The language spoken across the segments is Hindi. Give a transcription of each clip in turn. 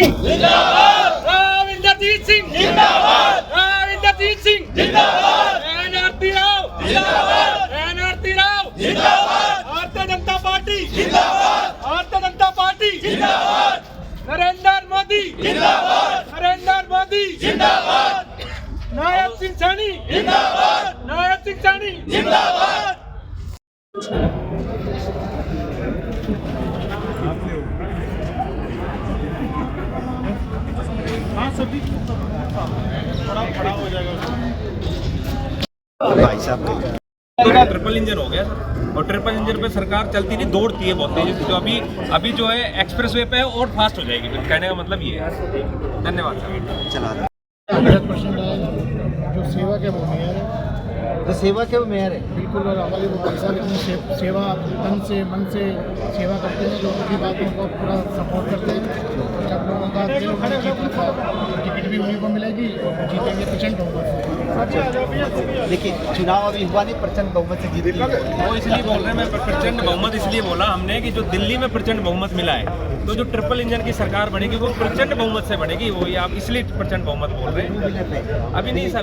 सिंह जिंदाबाद, राव इंद्रजीत सिंह जिंदाबाद, राव इंद्रजीत सिंह जिंदाबाद, एनआरटी राव जिंदाबाद, एनआरटी राव जिंदाबाद, भारतीय जनता पार्टी जिंदाबाद, भारतीय जनता पार्टी जिंदाबाद, नरेंद्र मोदी जिंदाबाद, नरेंद्र मोदी जिंदाबाद, नायब सिंह सैनी जिंदाबाद, नायब सिंह सैनी जिंदाबाद। भाई साहब ट्रिपल इंजन हो गया सर, और ट्रिपल इंजन पे सरकार चलती नहीं, दौड़ती है बहुत तेजी, जो अभी जो है एक्सप्रेस वे पे है और फास्ट हो जाएगी, कहने का मतलब ये है। धन्यवाद सर। चला दो। 100% जो सेवा के वो मेयर है, तो सेवा के वो मेयर है। बिल्कुल, और हमारे वो भाई साहब इतनी सेवा तन से मन से सेवा करते हैं, लोगों की बातों को पूरा सपोर्ट करते हैं। जब लोगों का दिल उन्होंने जीतने का टिकट भी उन्हीं को मिलेगी और जीतेंगे प्रचंड बहुमत। देखिए चुनाव अभी हुआ नहीं, प्रचंड बहुमत से जीत गई। वो इसलिए बोल रहे हैं, मैं प्रचंड बहुमत इसलिए बोला हमने कि जो दिल्ली में प्रचंड बहुमत मिला है, तो जो ट्रिपल इंजन की सरकार बनेगी वो प्रचंड बहुमत से बनेगी, वो ये आप इसलिए प्रचंड बहुमत बोल रहे हैं। अभी नहीं सर,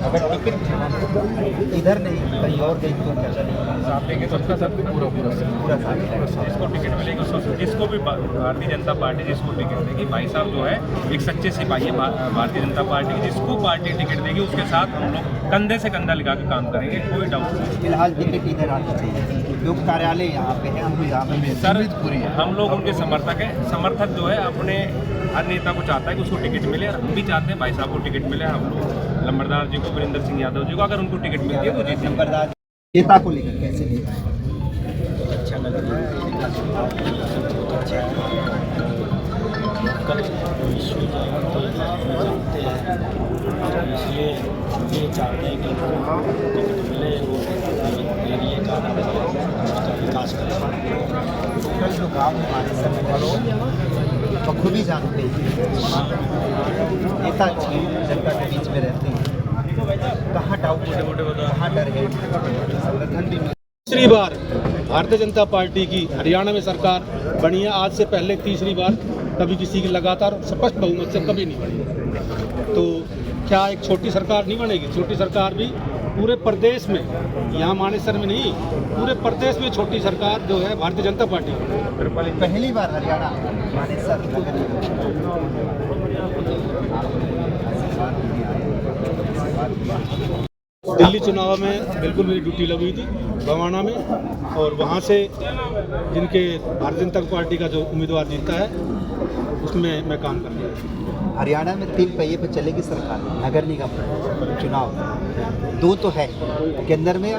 अगर टिकट इधर नहीं कहीं और गई तो क्या चलेगा? सबका सब पूरा पूरा जिसको टिकट मिलेगी जिसको भी भारतीय जनता पार्टी जिसको टिकट देगी, भाई साहब जो है एक सच्चे सिपाही है भारतीय जनता पार्टी, जिसको पार्टी टिकट देगी उसके साथ हम लोग कंधे से कंधा लगा के काम करेंगे, कोई डाउट नहीं। फिलहाल टिकट इधर आनी चाहिए, लोग कार्यालय यहाँ पे है, हम यहाँ पे सर हम लोग उनके समर्थक हैं। समर्थक जो है अपने हर नेता को चाहता है कि उसको टिकट मिले, और हम भी चाहते हैं भाई साहब को टिकट मिले। हम लोग लंबरदार जी को, वीरेंद्र सिंह यादव जी को, अगर उनको टिकट मिलती है तो जीते। लंबरदार नेता को लेकर कैसे नहीं अच्छा लग रहा है, कल विश्व जानते हैं, इसलिए ये चाहते हैं कि टिकट मिले, वो एरिए का उसका विकास करें। जो गाँव में हमारे सर बखूबी जानते हैं, नेता जनता के बीच में रहते हैं, कहाँ डाउट कहाँ डर है, समर्थन भी। तीसरी बार भारतीय जनता पार्टी की हरियाणा में सरकार बनी है। आज से पहले तीसरी बार कभी किसी की लगातार स्पष्ट बहुमत से कभी नहीं बनी। तो क्या एक छोटी सरकार नहीं बनेगी? छोटी सरकार भी पूरे प्रदेश में, यहाँ मानेसर में नहीं, पूरे प्रदेश में छोटी सरकार जो है भारतीय जनता पार्टी की। पहली बार हरियाणा मानेसर दिल्ली चुनाव में बिल्कुल मेरी ड्यूटी लगी थी बवाना में, और वहाँ से जिनके भारतीय जनता पार्टी का जो उम्मीदवार जीता है उसमें मैं काम कर रहा हूँ। हरियाणा में 3 पहिए पे चलेगी सरकार, नगर निगम चुनाव 2 तो है केंद्र में,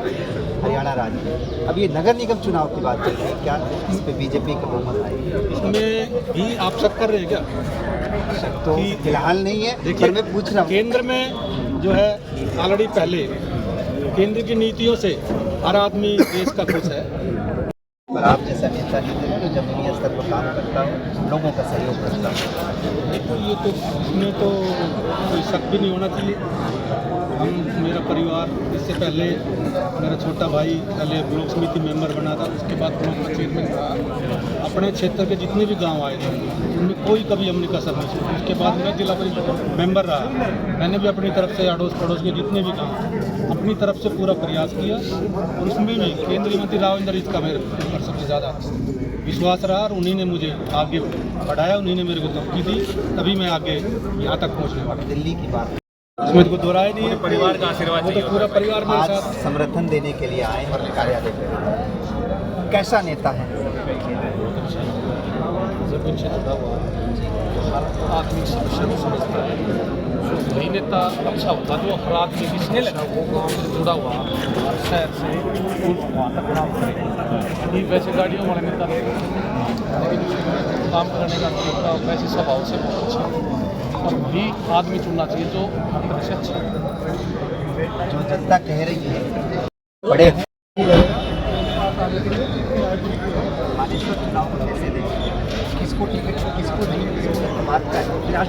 हरियाणा राज्य में। अब ये नगर निगम चुनाव की बात चल रही है, क्या इस पे बीजेपी का बहुमत आएगी? इसमें भी आप शक कर रहे हैं क्या? तो फिलहाल नहीं है, देखिए मैं पूछ रहा हूँ। केंद्र में जो है ऑलरेडी पहले केंद्र की नीतियों से हर आदमी देश का खुश है। पर आप जैसा नेता नहीं जो जमीनी स्तर पर काम करता हो, लोगों का सहयोग करता हो, तो ये तो इसमें तो कोई शक भी नहीं होना चाहिए। हम, मेरा परिवार, इससे पहले मेरा छोटा भाई पहले ब्लॉक समिति मेंबर बना था, उसके बाद ब्लॉक का चेयरमैन रहा। अपने क्षेत्र के जितने भी गांव आए थे उनमें कोई कभी हमने कसर नहीं छोड़ी। उसके बाद मैं जिला परिषद मेंबर रहा, मैंने भी अपनी तरफ से अड़ोस पड़ोस के जितने भी गाँव अपनी तरफ से पूरा प्रयास किया, और उसमें भी केंद्रीय मंत्री राव इंद्रजीत का मेरे ऊपर सबसे ज़्यादा विश्वास रहा, और उन्हीं ने मुझे आगे बढ़ाया, उन्हीं ने मेरे को धमकी दी, तभी मैं आगे यहाँ तक पहुँचने वाला। दिल्ली की बात इसमें तो दोहराया नहीं है, परिवार का आशीर्वाद वो तो पूरा परिवार मेरे आज साथ। समर्थन देने के लिए आए और कार्यालय पे, कैसा नेता है? जब इनसे जुड़ा हुआ आदमी समस्या को समझता है, जो वही नेता अच्छा होता जो हर आदमी की समस्या को गाँव से जुड़ा हुआ, हर शहर से वहाँ तक काम करे। ये वैसे गाड़ियों वाले नेता रहेगा, लेकिन काम करने का तरीका वैसे स्वभाव से बहुत अच्छा है, और वही आदमी चुनना चाहिए जो हर तरह से अच्छा है। जो जनता कह रही है बड़े मानेसर चुनाव को कैसे देखें, किसको टिकट किसको नहीं, किसको बात का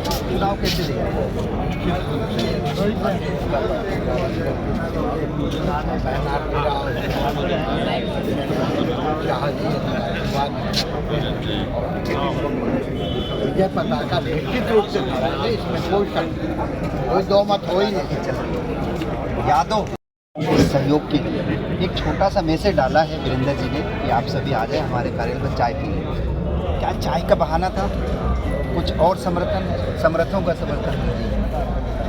चुनाव कैसे देखें? विजय पताका निश्चित रूप से फहराएंगे, इसमें कोई शक नहीं, कोई दो मत हो ही नहीं। यादों सहयोग के लिए एक छोटा सा मैसेज डाला है वीरेंद्र जी ने कि आप सभी आ जाए हमारे कार्यालय में चाय पी लें। क्या चाय का बहाना था, कुछ और समर्थों का समर्थन नहीं?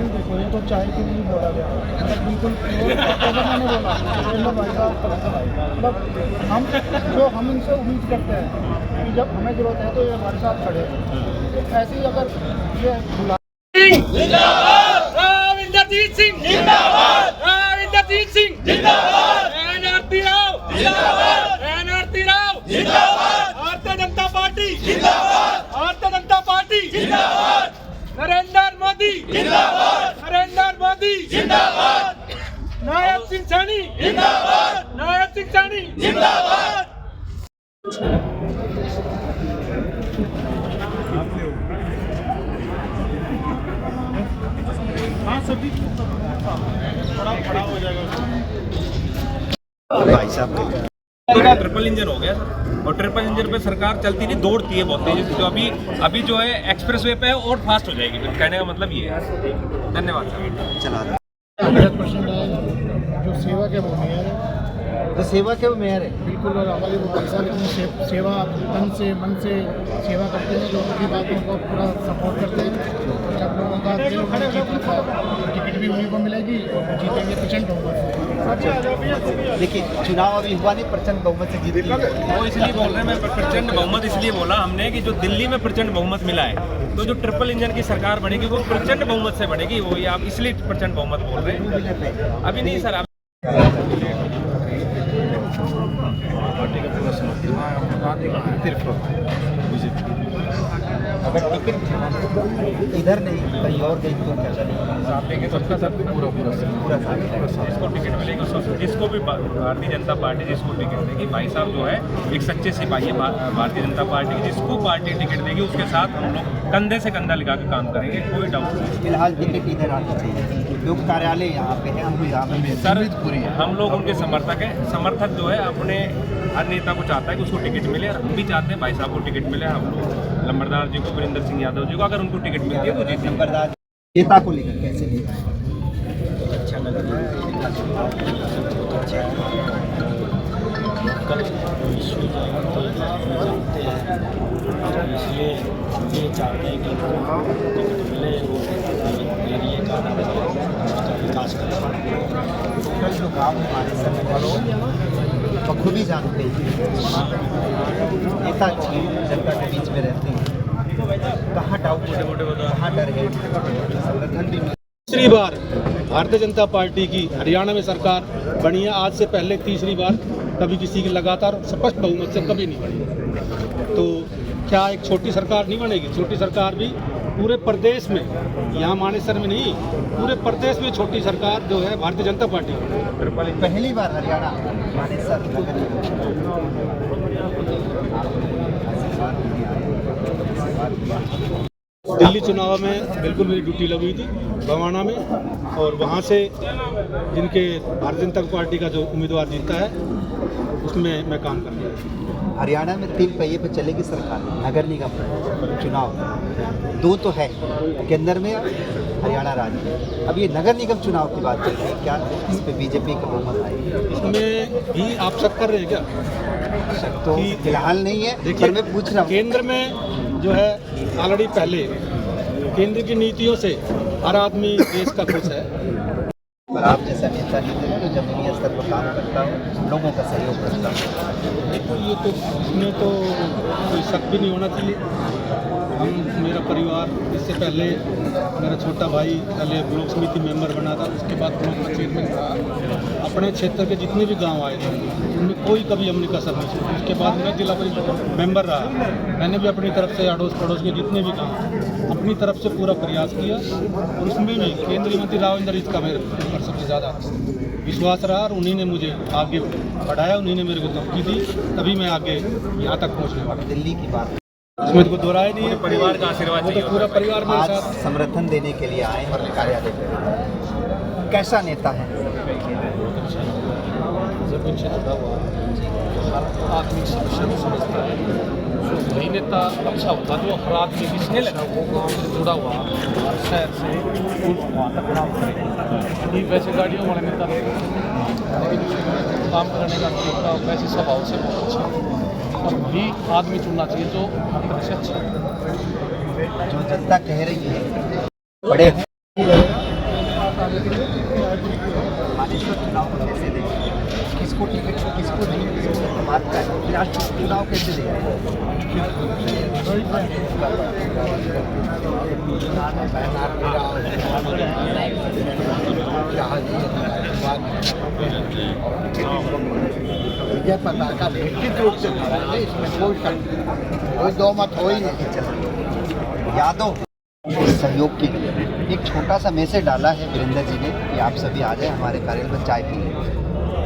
देखो, ये तो चाय के लिए बोला गया, मतलब बिल्कुल मैंने बोला भाई साहब, मतलब हम इनसे उम्मीद करते हैं कि जब हमें जरूरत है तो ये हमारे साथ खड़े हैं। तो ऐसे ही अगर ये बुला राविंदरजीत सिंह जिंदाबाद, राविंदरजीत सिंह जिंदाबाद, एनआरटी राव जिंदाबाद, एनआरटी राव जिंदाबाद, भारतीय जनता पार्टी जिंदाबाद, भारतीय जनता पार्टी जिंदाबाद, नरेंद्र मोदी जिंदाबाद, नरेंद्र मोदी जिंदाबाद, नायब सिंह सैनी जिंदाबाद, नायब सिंह सैनी जिंदाबाद। भाई साहब ट्रिपल इंजन हो गया सर, और ट्रिपल इंजन पे सरकार चलती नहीं, दौड़ती है बहुत तेजी से। तो अभी जो है एक्सप्रेस वे पे है और फास्ट हो जाएगी, फिर कहने का मतलब ये है। धन्यवाद सर। चला 100% है, जो सेवा के वो मेयर है, तो सेवा के वो मेयर है। बिल्कुल। और हमारे वो भाई साहब इतनी सेवा तन से मन से सेवा करते हैं, लोगों की बातों को पूरा सपोर्ट करते हैं। जब लोगों का दिल उन्होंने जीतने का टिकट भी उन्हीं को मिलेगी और वो जीतेंगे प्रचंड बहुमत से। देखिए चुनाव अभी हुआ नहीं, प्रचंड बहुमत से जीत लिया। वो इसलिए बोल रहे हैं, मैं प्रचंड बहुमत इसलिए बोला हमने कि जो दिल्ली में प्रचंड बहुमत मिला है, तो जो ट्रिपल इंजन की सरकार बनेगी वो प्रचंड बहुमत से बनेगी। वो ये आप इसलिए प्रचंड बहुमत बोल रहे हैं। अभी नहीं सर, अगर टिकट इधर नहीं कहीं और गई तो क्या चलेगा? आप देखें सबका सब पूरा साथ जिसको टिकट मिलेगी जिसको भी भारतीय जनता पार्टी जिसको टिकट देगी, भाई साहब जो है एक सच्चे सिपाही है भारतीय जनता पार्टी की। जिसको पार्टी टिकट देगी उसके साथ हम लोग कंधे से कंधा लगा के काम करेंगे, कोई डाउट नहीं। फिलहाल टिकट इधर आनी चाहिए, लोग कार्यालय यहाँ पे है, हमको यहाँ पे सर हम लोग उनके समर्थक हैं। समर्थक जो है अपने हर नेता को चाहता है कि उसको टिकट मिले, और हम भी चाहते हैं भाई साहब को टिकट मिले। हम लोग लंबरदार जी को, वीरेंद्र सिंह यादव जी को, अगर उनको टिकट मिलती है तो जीते। नंबरदार नेता को लेकर कैसे लिया? अच्छा लग रहा है। इसलिए ये चाहते हैं कि टिकट मिले, एरिए का विकास करें। कल जो गाँव हमारे सर बखूबी जानते हैं, नेता अच्छी जनता के बीच में रहते हैं, कहाँ डाउट कहाँ डर है, संगठन भी तीसरी बार भारतीय जनता पार्टी की हरियाणा में सरकार बनी है। आज से पहले तीसरी बार कभी किसी की लगातार स्पष्ट बहुमत से कभी नहीं बनी। तो क्या एक छोटी सरकार नहीं बनेगी? छोटी सरकार भी पूरे प्रदेश में, यहाँ मानेसर में नहीं, पूरे प्रदेश में छोटी सरकार जो है भारतीय जनता पार्टी। पहली बार हरियाणा मानेसर दिल्ली चुनाव में बिल्कुल मेरी ड्यूटी लगी थी बवाना में, और वहाँ से जिनके भारतीय जनता पार्टी का जो उम्मीदवार जीता है उसमें मैं काम कर रहा। हरियाणा में 3 पहिए पर चलेगी सरकार, नगर निगम चुनाव 2 तो है केंद्र में, हरियाणा राज्य में। अब ये नगर निगम चुनाव की बात करते हैं, क्या इस पे बीजेपी का बहुमत आएगी? इसमें भी आप शक कर रहे हैं क्या? तो फिलहाल नहीं है, देखिए मैं पूछ रहा हूँ। केंद्र में जो है ऑलरेडी पहले केंद्र की नीतियों से हर आदमी देश का खुश है। पर आप जैसा नेता नहीं है तो जमीनी स्तर पर काम करता हूँ, लोगों का सहयोग करता हूँ। देखो ये तो इसमें तो कोई शक भी नहीं होना चाहिए। मेरा परिवार इससे पहले मेरा छोटा भाई पहले ब्लॉक समिति मेंबर बना था, उसके बाद ब्लॉक का चेयरमैन रहा। अपने क्षेत्र के जितने भी गांव आए थे उनमें कोई कभी हमने कसर नहीं छोड़ी। उसके बाद मैं जिला परिषद मेंबर रहा, मैंने भी अपनी तरफ से अड़ोस पड़ोस के जितने भी गाँव अपनी तरफ से पूरा प्रयास किया, और उसमें भी केंद्रीय मंत्री राविंदर का मेरे ऊपर सबसे ज़्यादा विश्वास रहा, और उन्हीं ने मुझे आगे बढ़ाया, उन्हीं ने मेरे को धमकी दी, तभी मैं आगे यहाँ तक पहुँचने वाला। दिल्ली की बात इसमें तो कोई दो राय नहीं है। परिवार का आशीर्वाद वो चाहिए तो पूरा परिवार मेरे आज साथ। समर्थन देने के लिए आए हैं कार्यालय पे। कैसा नेता है? जब इनसे जुड़ा हुआ हर आदमी की समस्या को समझता है। जो वही नेता अच्छा होता जो हर आदमी की समस्या वो गाँव से जुड़ा हुआ हर शहर से वहाँ तक काम करे। वैसे गाड़ियों वाले नेता रहेगा, लेकिन काम करने का तरीका वैसे स्वभाव से बहुत अच्छा है। और वही आदमी चुनना चाहिए जो हर तरह से अच्छा है। जो जनता कह रही है बड़े बागेश्वर चुनाव को कैसे देखें? किसको टिकट किसको नहीं, किसको बात का है? फिर आज चुनाव कैसे विजय पताका निश्चित रूप से फहराएंगे, इसमें कोई दो मत हो ही नहीं। यादों सहयोग के लिए एक छोटा सा मैसेज डाला है वीरेंद्र जी ने कि आप सभी आ जाए हमारे कार्यालय में चाय पीने।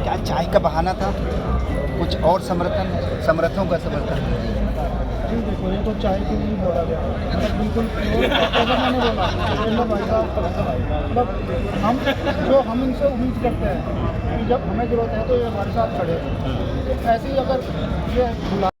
क्या चाय का बहाना था? कुछ और समर्थों का समर्थन? देखो ये तो चाय के लिए बोला गया, मतलब बिल्कुल मैंने बोला वीरेंद्र भाई साहब, मतलब हम इनसे उम्मीद करते हैं कि जब हमें जरूरत है तो ये हमारे साथ खड़े हैं। ऐसे ही अगर ये